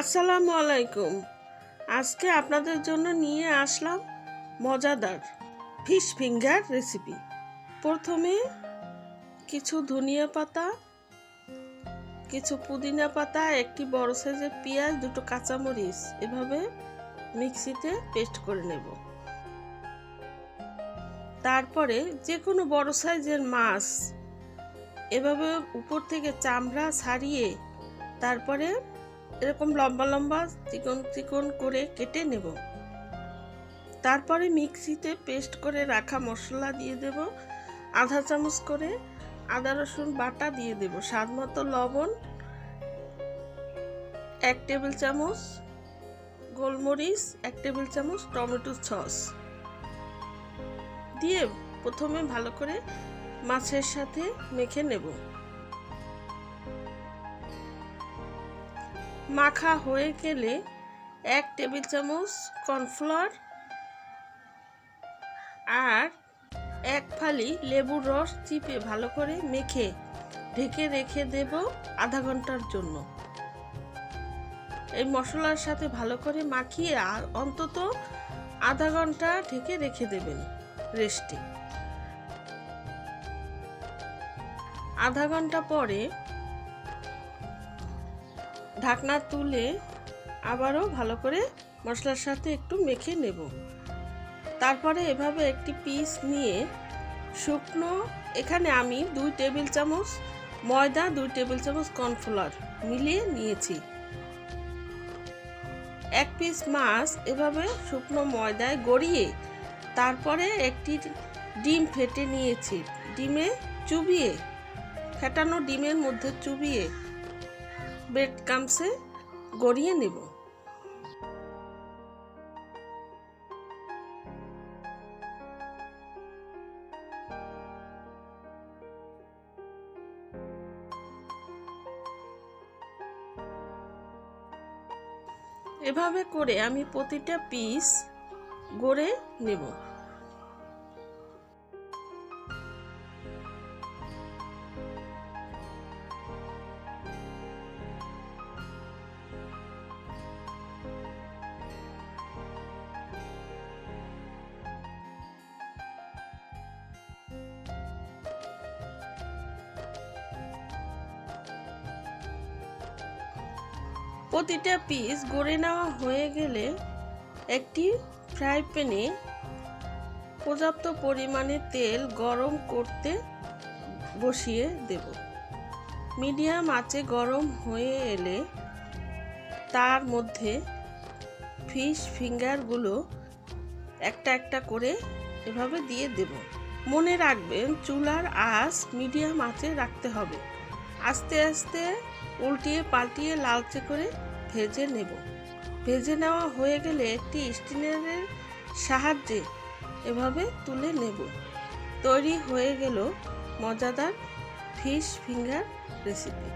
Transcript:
আসসালামু আলাইকুম। আজকে আপনাদের জন্য নিয়ে আসলাম মজাদার ফিশ ফিঙ্গার রেসিপি। প্রথমে কিছু ধনিয়া পাতা, কিছু পুদিনা পাতা, একটি বড় সাইজের পেঁয়াজ, দুটো কাঁচামরিচ এভাবে মিক্সিতে পেস্ট করে নেব। তারপরে যে কোনো বড় সাইজের মাছ এভাবে উপর থেকে চামড়া ছাড়িয়ে তারপরে এরকম লম্বা লম্বা চিকন চিকন করে কেটে নেব। তারপরে মিক্সিতে পেস্ট করে রাখা মশলা দিয়ে দেব। আধা চামচ করে আদা রসুন বাটা দিয়ে দেব, স্বাদ মতো লবণ, 1 টেবিল চামচ গোলমরিচ, 1 টেবিল চামচ টমেটো সস দিয়ে প্রথমে ভালো করে মাছের সাথে মেখে নেব। মাখা হয়ে গেলে 1 টেবিল চামচ কর্নফ্লাওয়ার আর 1 ফালি লেবুর রস চিপে ভালো করে মেখে ঢেকে রেখে দেব আধা ঘন্টার জন্য। এই মশলার সাথে ভালো করে মাখিয়ে আর অন্তত আধা ঘন্টা ঢেকে রেখে দেবেন রেস্টে। আধা ঘন্টা পরে ঢাকনা তুলে আবারও ভালো করে মশলার সাথে একটু মেখে নেব। তারপরে এভাবে একটি পিস নিয়ে শুকনো, এখানে আমি 2 টেবিল চামচ ময়দা, 2 টেবিল চামচ কর্নফ্লাওয়ার মিলিয়ে নিয়েছি। 1 পিস মাছ এভাবে শুকনো ময়দায় গড়িয়ে তারপরে একটি ডিম ফেটে নিয়েছি। ডিমে চুবিয়ে, ফেটানো ডিমের মধ্যে চুবিয়ে ব্রেড ক্রাম্বসে গড়িয়ে নেব। এভাবে করে আমি প্রতিটা পিস গড়ে নেব। প্রতিটা পিস গড়ে নেওয়া হয়ে গেলে একটি ফ্রাই প্যানে পর্যাপ্ত পরিমাণে তেল গরম করতে বসিয়ে দেব। মিডিয়াম আঁচে গরম হয়ে এলে তার মধ্যে ফিশ ফিঙ্গারগুলো একটা একটা করে এভাবে দিয়ে দেব। মনে রাখবেন চুলার আঁচ মিডিয়াম আঁচে রাখতে হবে। আস্তে আস্তে উল্টিয়ে পাল্টিয়ে লালচে করে ভেজে নেব। ভেজে নেওয়া হয়ে গেলে একটি স্টিনারের সাহায্যে এভাবে তুলে নেব। তৈরি হয়ে গেল মজাদার ফিশ ফিঙ্গার রেসিপি।